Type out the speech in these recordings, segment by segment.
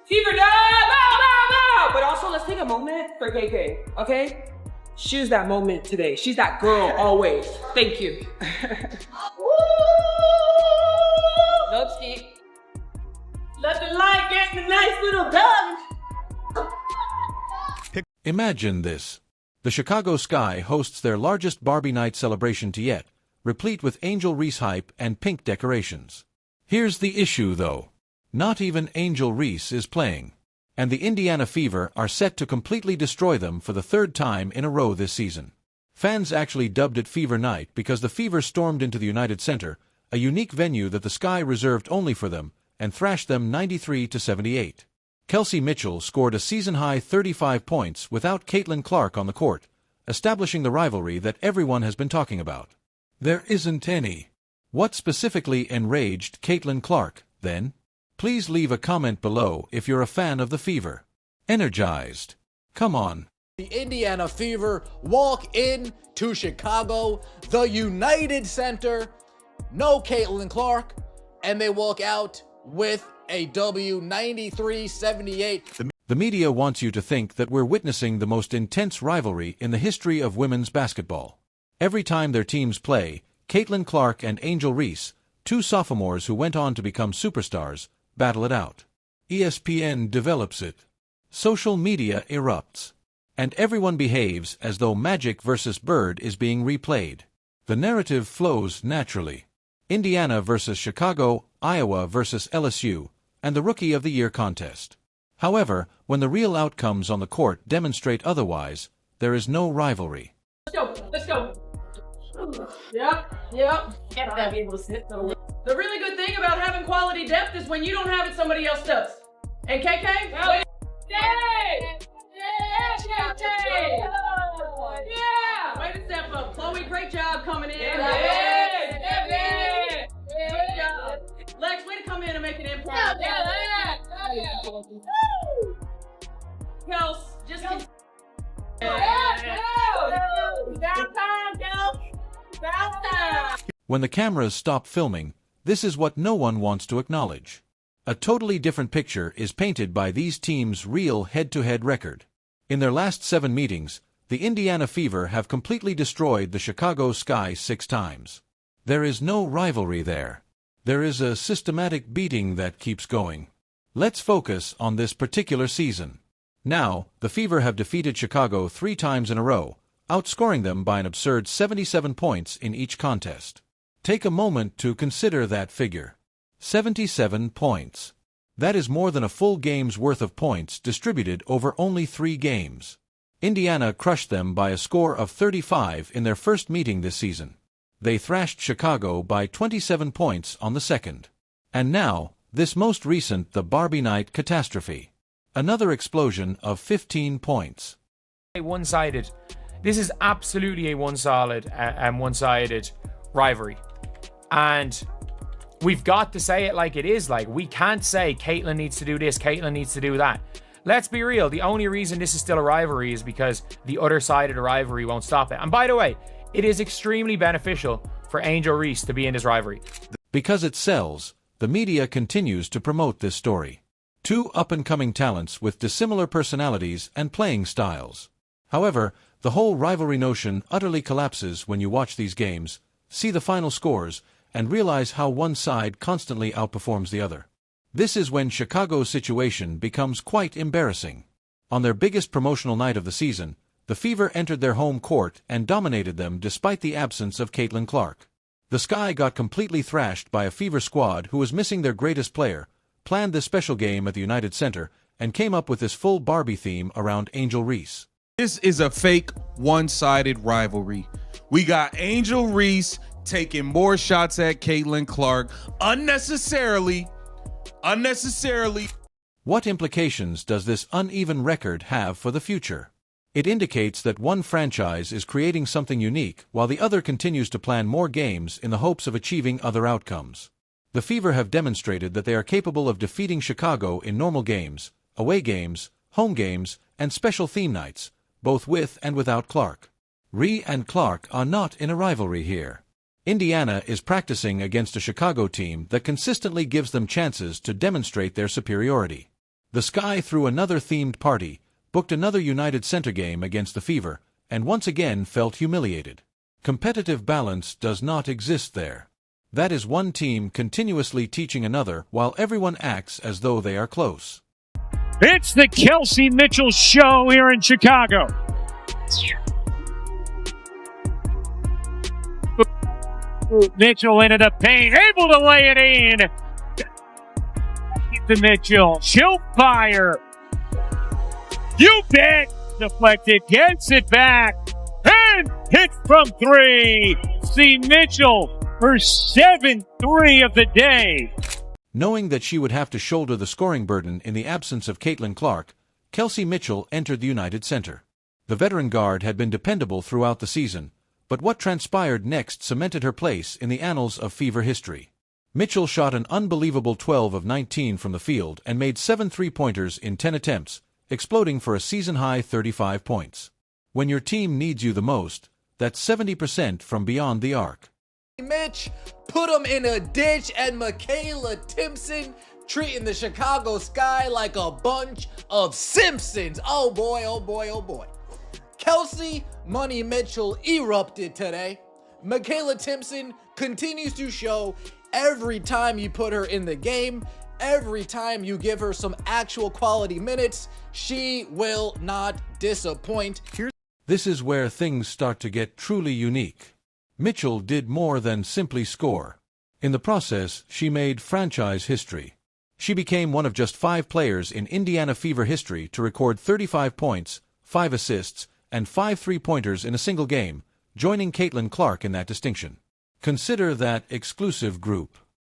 Fever, no, no, no, no! But also, let's take a moment for KK, okay? She's that moment today. She's that girl always. Thank you. No cheat. Let the light get the nice little dog. Imagine this. The Chicago Sky hosts their largest Barbie night celebration to yet, replete with Angel Reese hype and pink decorations. Here's the issue, though. Not even Angel Reese is playing, and the Indiana Fever are set to completely destroy them for the third time in a row this season. Fans actually dubbed it Fever Night because the Fever stormed into the United Center, a unique venue that the Sky reserved only for them, and thrashed them 93-78. Kelsey Mitchell scored a season-high 35 points without Caitlin Clark on the court, establishing the rivalry that everyone has been talking about. There isn't any. What specifically enraged Caitlin Clark, then? Please leave a comment below if you're a fan of the Fever. Energized. Come on. The Indiana Fever walk in to Chicago, the United Center, no Caitlin Clark, and they walk out with a W 93-78. The media wants you to think that we're witnessing the most intense rivalry in the history of women's basketball. Every time their teams play, Caitlin Clark and Angel Reese, two sophomores who went on to become superstars, battle it out. ESPN develops it. Social media erupts. And everyone behaves as though Magic vs. Bird is being replayed. The narrative flows naturally. Indiana vs. Chicago, Iowa vs. LSU, and the Rookie of the Year contest. However, when the real outcomes on the court demonstrate otherwise, there is no rivalry. Let's go. Yep. Can't that be able to sit though. The really good thing about having quality depth is when you don't have it, somebody else does. And KK? Yeah! Way to step up. Chloe, great job coming in. Good job. Lex, way to come in and make an impact. Kels, just When the cameras stop filming, this is what no one wants to acknowledge. A totally different picture is painted by these teams' real head-to-head record. In their last 7 meetings, the Indiana Fever have completely destroyed the Chicago Sky 6 times. There is no rivalry there. There is a systematic beating that keeps going. Let's focus on this particular season. Now, the Fever have defeated Chicago 3 times in a row, outscoring them by an absurd 77 points in each contest. Take a moment to consider that figure. 77 points. That is more than a full game's worth of points distributed over only 3 games. Indiana crushed them by a score of 35 in their first meeting this season. They thrashed Chicago by 27 points on the second. And now, this most recent the Barbie Night catastrophe. Another explosion of 15 points. One-sided. This is absolutely a one-sided rivalry. And we've got to say it like it is. Like, we can't say Caitlin needs to do this, Caitlin needs to do that. Let's be real. The only reason this is still a rivalry is because the other side of the rivalry won't stop it. And by the way, it is extremely beneficial for Angel Reese to be in this rivalry. Because it sells, the media continues to promote this story. 2 up-and-coming talents with dissimilar personalities and playing styles. However, the whole rivalry notion utterly collapses when you watch these games, see the final scores, and realize how one side constantly outperforms the other. This is when Chicago's situation becomes quite embarrassing. On their biggest promotional night of the season, the Fever entered their home court and dominated them despite the absence of Caitlin Clark. The Sky got completely thrashed by a Fever squad who was missing their greatest player, planned this special game at the United Center, and came up with this full Barbie theme around Angel Reese. This is a fake one-sided rivalry. We got Angel Reese taking more shots at Caitlin Clark unnecessarily. What implications does this uneven record have for the future? It indicates that one franchise is creating something unique while the other continues to plan more games in the hopes of achieving other outcomes. The Fever have demonstrated that they are capable of defeating Chicago in normal games, away games, home games, and special theme nights, both with and without Clark. Ree and Clark are not in a rivalry here. Indiana is practicing against a Chicago team that consistently gives them chances to demonstrate their superiority. The Sky threw another themed party, booked another United Center game against the Fever, and once again felt humiliated. Competitive balance does not exist there. That is one team continuously teaching another while everyone acts as though they are close. It's the Kelsey Mitchell Show here in Chicago. Mitchell into the paint, able to lay it in. To Mitchell, she'll fire. You bet. Deflected, gets it back, and hits from three. See Mitchell, her 7th-3 of the day. Knowing that she would have to shoulder the scoring burden in the absence of Caitlin Clark, Kelsey Mitchell entered the United Center. The veteran guard had been dependable throughout the season, but what transpired next cemented her place in the annals of Fever history. Mitchell shot an unbelievable 12 of 19 from the field and made 7 three-pointers in 10 attempts, exploding for a season-high 35 points. When your team needs you the most, that's 70% from beyond the arc. Mitch put him in a ditch, and Michaela Timpson treating the Chicago Sky like a bunch of Simpsons. Oh boy, oh boy, oh boy. Kelsey Money Mitchell erupted today. Michaela Timpson continues to show every time you put her in the game, every time you give her some actual quality minutes, she will not disappoint. This is where things start to get truly unique. Mitchell did more than simply score. In the process, she made franchise history. She became one of just 5 players in Indiana Fever history to record 35 points, 5 assists, and 5 three-pointers in a single game, joining Caitlin Clark in that distinction. Consider that exclusive group.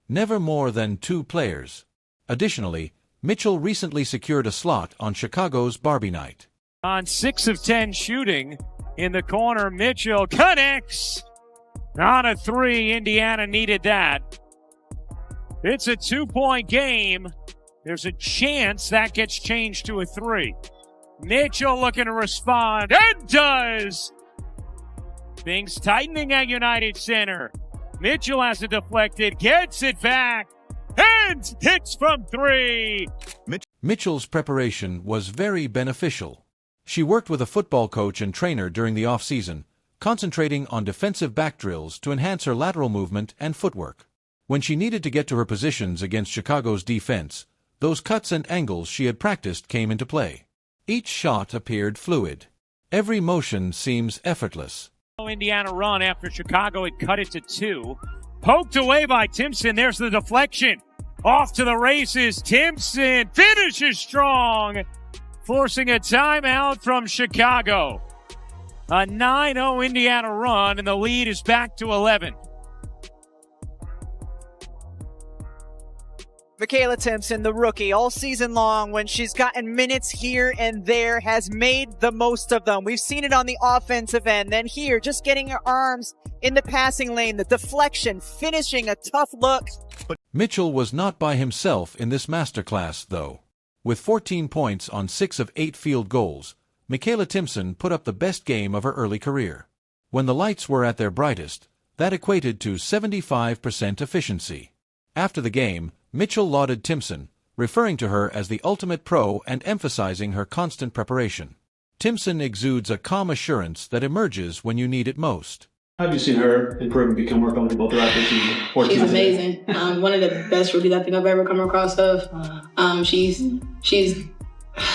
Never more than 2 players. Additionally, Mitchell recently secured a slot on Chicago's Barbie Night. On 6 of 10 shooting in the corner, Mitchell connects. On a 3, Indiana needed that. It's a 2-point game. There's a chance that gets changed to a 3. Mitchell looking to respond, and does! Things tightening at United Center. Mitchell has it deflected, gets it back, and hits from 3. Mitchell's preparation was very beneficial. She worked with a football coach and trainer during the off-season, concentrating on defensive back drills to enhance her lateral movement and footwork. When she needed to get to her positions against Chicago's defense, those cuts and angles she had practiced came into play. Each shot appeared fluid. Every motion seems effortless. Indiana run after Chicago had cut it to 2. Poked away by Timpson. There's the deflection. Off to the races. Timpson finishes strong, forcing a timeout from Chicago. A 9-0 Indiana run, and the lead is back to 11. Michaela Timpson, the rookie, all season long, when she's gotten minutes here and there, has made the most of them. We've seen it on the offensive end. Then here, just getting her arms in the passing lane, the deflection, finishing a tough look. Mitchell was not by himself in this masterclass, though. With 14 points on 6 of 8 field goals, Michaela Timpson put up the best game of her early career. When the lights were at their brightest, that equated to 75% efficiency. After the game, Mitchell lauded Timpson, referring to her as the ultimate pro and emphasizing her constant preparation. Timpson exudes a calm assurance that emerges when you need it most. How have you seen her improve and become more comfortable throughout this season? She's amazing. One of the best rookies I think I've ever come across of. She's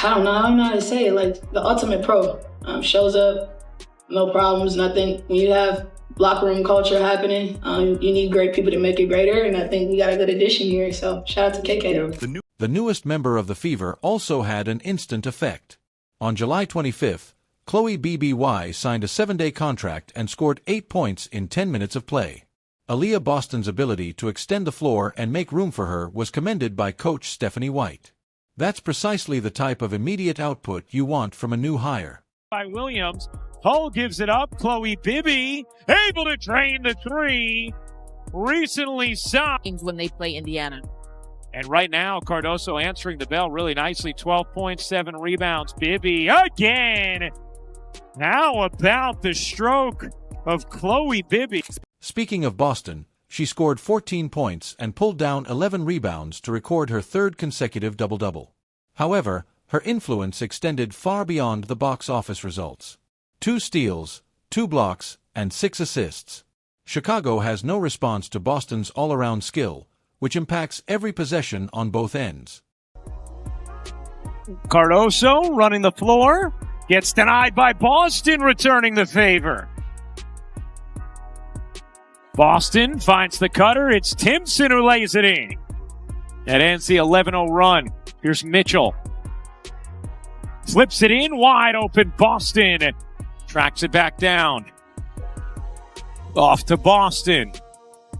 I don't know how to say it, like the ultimate pro. Shows up, no problems, nothing. When you have locker room culture happening, you need great people to make it greater, and I think we got a good addition here, so shout out to KK. The newest member of the Fever also had an instant effect. On July 25th, Chloe BBY signed a 7-day contract and scored 8 points in 10 minutes of play. Aaliyah Boston's ability to extend the floor and make room for her was commended by coach Stephanie White. That's precisely the type of immediate output you want from a new hire. By Williams, Hull gives it up. Chloe Bibby able to drain the 3. Recently signed when they play Indiana. And right now, Cardoso answering the bell really nicely. 12 points, 7 rebounds. Bibby again. How about the stroke of Chloe Bibby? Speaking of Boston, she scored 14 points and pulled down 11 rebounds to record her 3rd consecutive double-double. However, her influence extended far beyond the box office results. 2 steals, 2 blocks, and 6 assists. Chicago has no response to Boston's all-around skill, which impacts every possession on both ends. Cardoso running the floor. Gets denied by Boston, returning the favor. Boston finds the cutter. It's Timpson who lays it in. That ends the 11-0 run. Here's Mitchell. Slips it in, wide open. Boston tracks it back down. Off to Boston.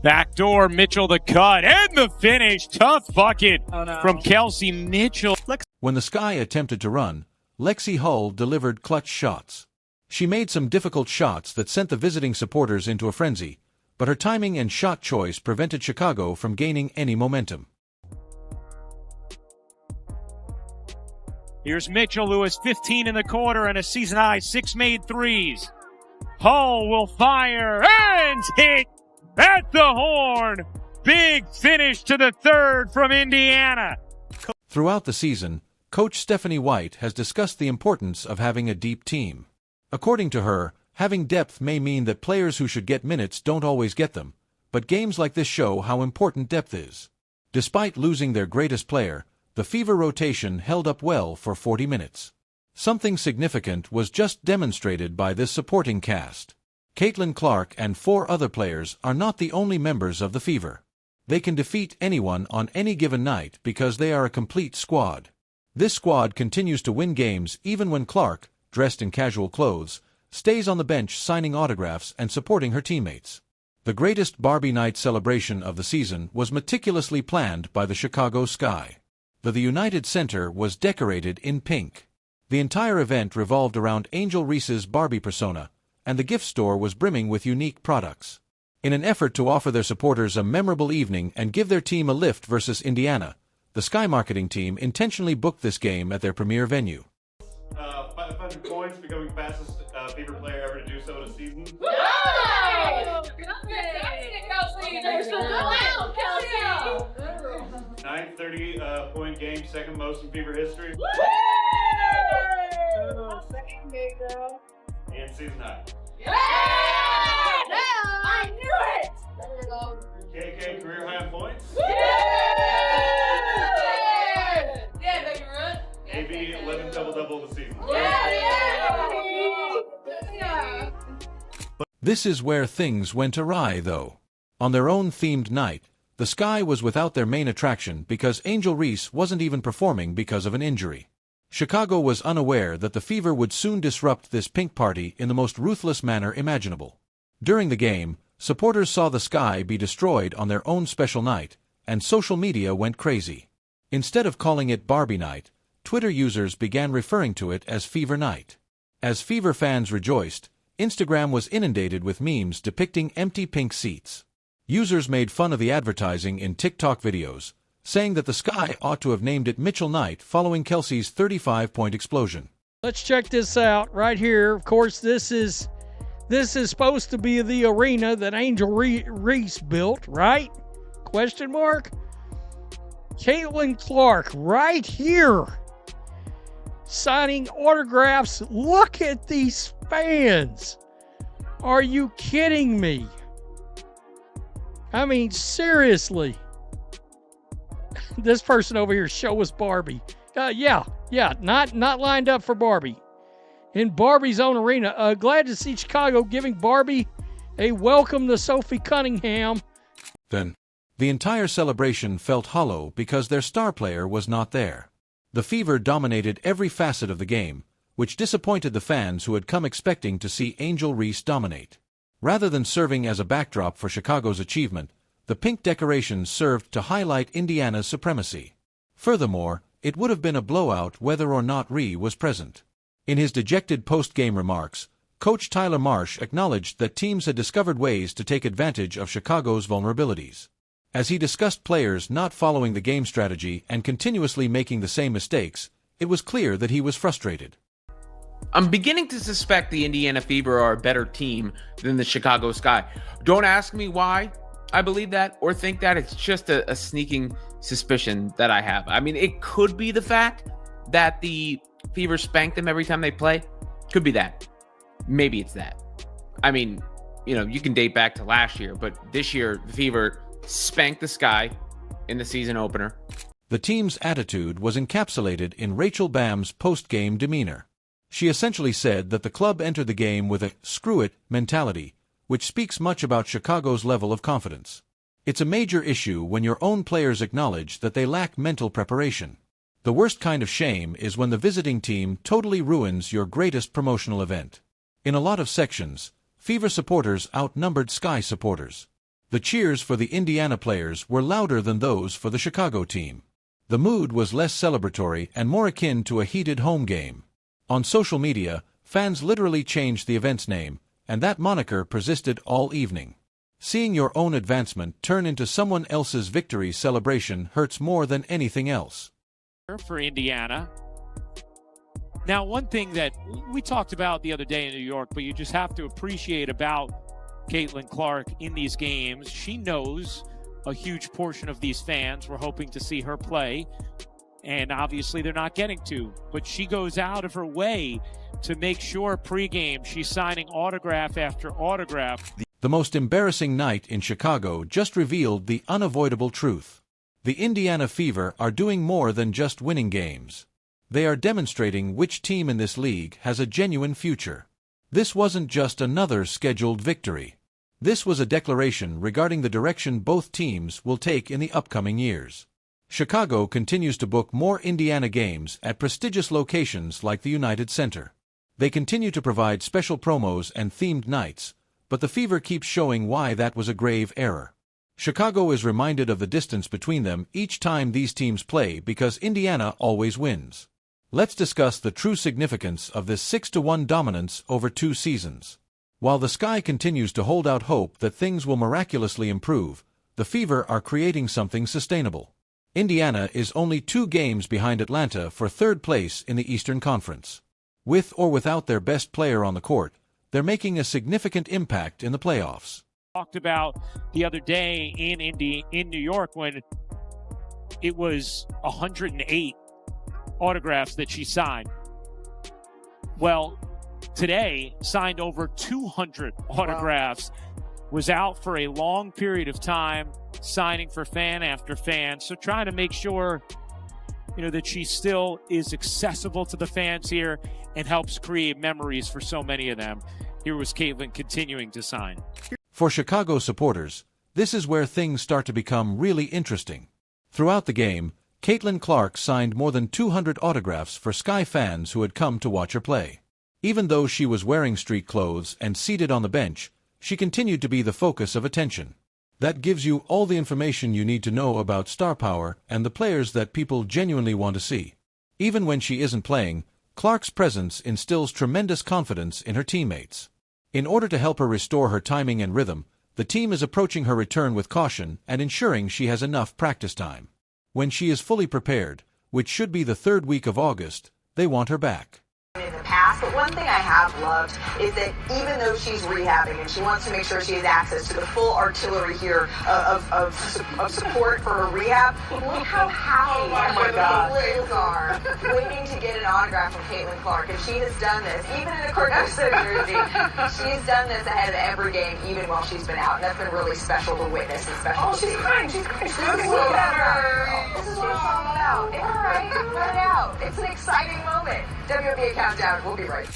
Backdoor, Mitchell the cut, and the finish. Tough bucket from Kelsey Mitchell. When the Sky attempted to run, Lexi Hull delivered clutch shots. She made some difficult shots that sent the visiting supporters into a frenzy, but her timing and shot choice prevented Chicago from gaining any momentum. Here's Mitchell, who has 15 in the quarter and a season-high 6 made threes. Hull will fire and hit at the horn. Big finish to the third from Indiana. Throughout the season, Coach Stephanie White has discussed the importance of having a deep team. According to her, having depth may mean that players who should get minutes don't always get them, but games like this show how important depth is. Despite losing their greatest player, the Fever rotation held up well for 40 minutes. Something significant was just demonstrated by this supporting cast. Caitlin Clark and 4 other players are not the only members of the Fever. They can defeat anyone on any given night because they are a complete squad. This squad continues to win games even when Clark, dressed in casual clothes, stays on the bench signing autographs and supporting her teammates. The greatest Barbie Night celebration of the season was meticulously planned by the Chicago Sky. The United Center was decorated in pink. The entire event revolved around Angel Reese's Barbie persona, and the gift store was brimming with unique products. In an effort to offer their supporters a memorable evening and give their team a lift versus Indiana, the Sky marketing team intentionally booked this game at their premier venue. 500 points, becoming fastest Fever player ever to do so in a season. Yay! 9th 30-point game, second most in Fever history. And season high. I knew it! KK career high in points. Yeah, baby, run. AB 11 double-double of the season. This is where things went awry, though. On their own themed night, the Sky was without their main attraction because Angel Reese wasn't even performing because of an injury. Chicago was unaware that the Fever would soon disrupt this pink party in the most ruthless manner imaginable. During the game, supporters saw the Sky be destroyed on their own special night, and social media went crazy. Instead of calling it Barbie Night, Twitter users began referring to it as Fever Night. As Fever fans rejoiced, Instagram was inundated with memes depicting empty pink seats. Users made fun of the advertising in TikTok videos, saying that the Sky ought to have named it Mitchell Night following Kelsey's 35-point explosion. Let's check this out right here. Of course, this is supposed to be the arena that Angel Reese built, right? Question mark? Caitlin Clark right here signing autographs. Look at these fans. Are you kidding me? I mean, seriously. This person over here, show us Barbie. Yeah, not lined up for Barbie. In Barbie's own arena. Glad to see Chicago giving Barbie a welcome to Sophie Cunningham. Then, the entire celebration felt hollow because their star player was not there. The Fever dominated every facet of the game, which disappointed the fans who had come expecting to see Angel Reese dominate. Rather than serving as a backdrop for Chicago's achievement, the pink decorations served to highlight Indiana's supremacy. Furthermore, it would have been a blowout whether or not Ree was present. In his dejected post-game remarks, Coach Tyler Marsh acknowledged that teams had discovered ways to take advantage of Chicago's vulnerabilities. As he discussed players not following the game strategy and continuously making the same mistakes, it was clear that he was frustrated. I'm beginning to suspect the Indiana Fever are a better team than the Chicago Sky. Don't ask me why I believe that or think that. It's just a sneaking suspicion that I have. I mean, it could be the fact that the Fever spank them every time they play? Could be that. Maybe it's that. I mean, you can date back to last year, but this year, the Fever spanked the Sky in the season opener. The team's attitude was encapsulated in Rachel Bam's post-game demeanor. She essentially said that the club entered the game with a screw-it mentality, which speaks much about Chicago's level of confidence. It's a major issue when your own players acknowledge that they lack mental preparation. The worst kind of shame is when the visiting team totally ruins your greatest promotional event. In a lot of sections, Fever supporters outnumbered Sky supporters. The cheers for the Indiana players were louder than those for the Chicago team. The mood was less celebratory and more akin to a heated home game. On social media, fans literally changed the event's name, and that moniker persisted all evening. Seeing your own advancement turn into someone else's victory celebration hurts more than anything else. For Indiana. Now, one thing that we talked about the other day in New York, but you just have to appreciate about Caitlin Clark in these games, she knows a huge portion of these fans were hoping to see her play, and obviously they're not getting to. But she goes out of her way to make sure pregame she's signing autograph after autograph. The most embarrassing night in Chicago just revealed the unavoidable truth. The Indiana Fever are doing more than just winning games. They are demonstrating which team in this league has a genuine future. This wasn't just another scheduled victory. This was a declaration regarding the direction both teams will take in the upcoming years. Chicago continues to book more Indiana games at prestigious locations like the United Center. They continue to provide special promos and themed nights, but the Fever keeps showing why that was a grave error. Chicago is reminded of the distance between them each time these teams play because Indiana always wins. Let's discuss the true significance of this 6-1 dominance over 2 seasons. While the Sky continues to hold out hope that things will miraculously improve, the Fever are creating something sustainable. Indiana is only 2 games behind Atlanta for 3rd place in the Eastern Conference. With or without their best player on the court, they're making a significant impact in the playoffs. Talked about the other day in New York when it was 108 autographs that she signed. Well, today signed over 200 autographs. Was out for a long period of time, signing for fan after fan. So trying to make sure, that she still is accessible to the fans here and helps create memories for so many of them. Here was Caitlin continuing to sign. For Chicago supporters, this is where things start to become really interesting. Throughout the game, Caitlin Clark signed more than 200 autographs for Sky fans who had come to watch her play. Even though she was wearing street clothes and seated on the bench, she continued to be the focus of attention. That gives you all the information you need to know about star power and the players that people genuinely want to see. Even when she isn't playing, Clark's presence instills tremendous confidence in her teammates. In order to help her restore her timing and rhythm, the team is approaching her return with caution and ensuring she has enough practice time. When she is fully prepared, which should be the 3rd week of August, they want her back. In the past, but one thing I have loved is that even though she's rehabbing and she wants to make sure she has access to the full artillery here of support for her rehab, look how happy the Liz are waiting to get an autograph from Caitlin Clark. And she has done this, even in a Cardoso jersey, she's done this ahead of every game, even while she's been out. And that's been really special to witness and special to see. She's crying. Look at her. This is what I'm talking about. It's all right. Let it out. It's an exciting moment. WNBA Countdown. We'll be right.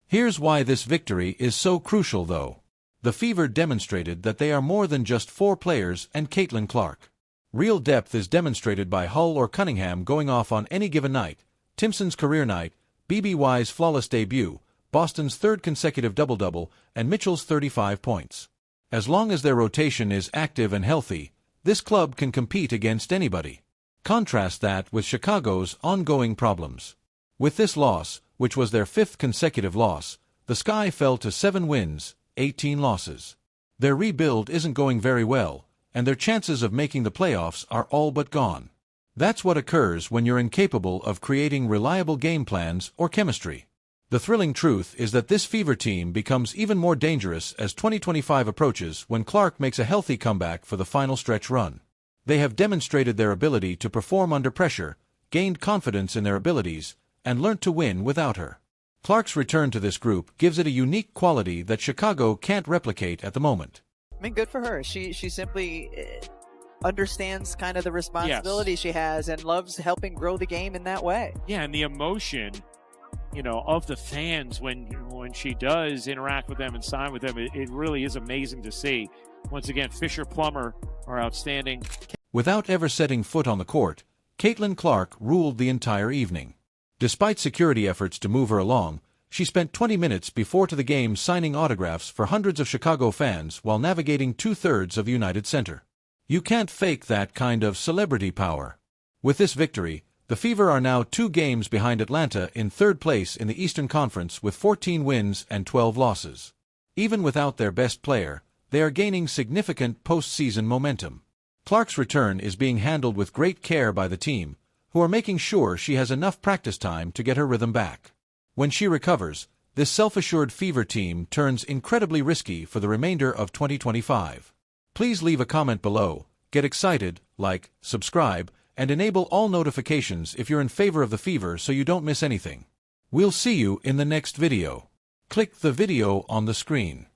Here's why this victory is so crucial, though. The Fever demonstrated that they are more than just 4 players and Caitlin Clark. Real depth is demonstrated by Hull or Cunningham going off on any given night, Timpson's career night, BBY's flawless debut, Boston's 3rd consecutive double-double, and Mitchell's 35 points. As long as their rotation is active and healthy, this club can compete against anybody. Contrast that with Chicago's ongoing problems. With this loss, which was their 5th consecutive loss, the Sky fell to 7 wins, 18 losses. Their rebuild isn't going very well, and their chances of making the playoffs are all but gone. That's what occurs when you're incapable of creating reliable game plans or chemistry. The thrilling truth is that this Fever team becomes even more dangerous as 2025 approaches when Clark makes a healthy comeback for the final stretch run. They have demonstrated their ability to perform under pressure, gained confidence in their abilities and learnt to win without her. Clark's return to this group gives it a unique quality that Chicago can't replicate at the moment. I mean, good for her. She simply understands kind of the responsibility she has and loves helping grow the game in that way. Yeah, and the emotion, of the fans when she does interact with them and sign with them, it really is amazing to see. Once again, Fisher Plummer are outstanding. Without ever setting foot on the court, Caitlin Clark ruled the entire evening. Despite security efforts to move her along, she spent 20 minutes before to the game signing autographs for hundreds of Chicago fans while navigating 2/3 of United Center. You can't fake that kind of celebrity power. With this victory, the Fever are now 2 games behind Atlanta in 3rd place in the Eastern Conference with 14 wins and 12 losses. Even without their best player, they are gaining significant postseason momentum. Clark's return is being handled with great care by the team, who are making sure she has enough practice time to get her rhythm back. When she recovers, this self-assured Fever team turns incredibly risky for the remainder of 2025. Please leave a comment below, get excited, like, subscribe, and enable all notifications if you're in favor of the Fever so you don't miss anything. We'll see you in the next video. Click the video on the screen.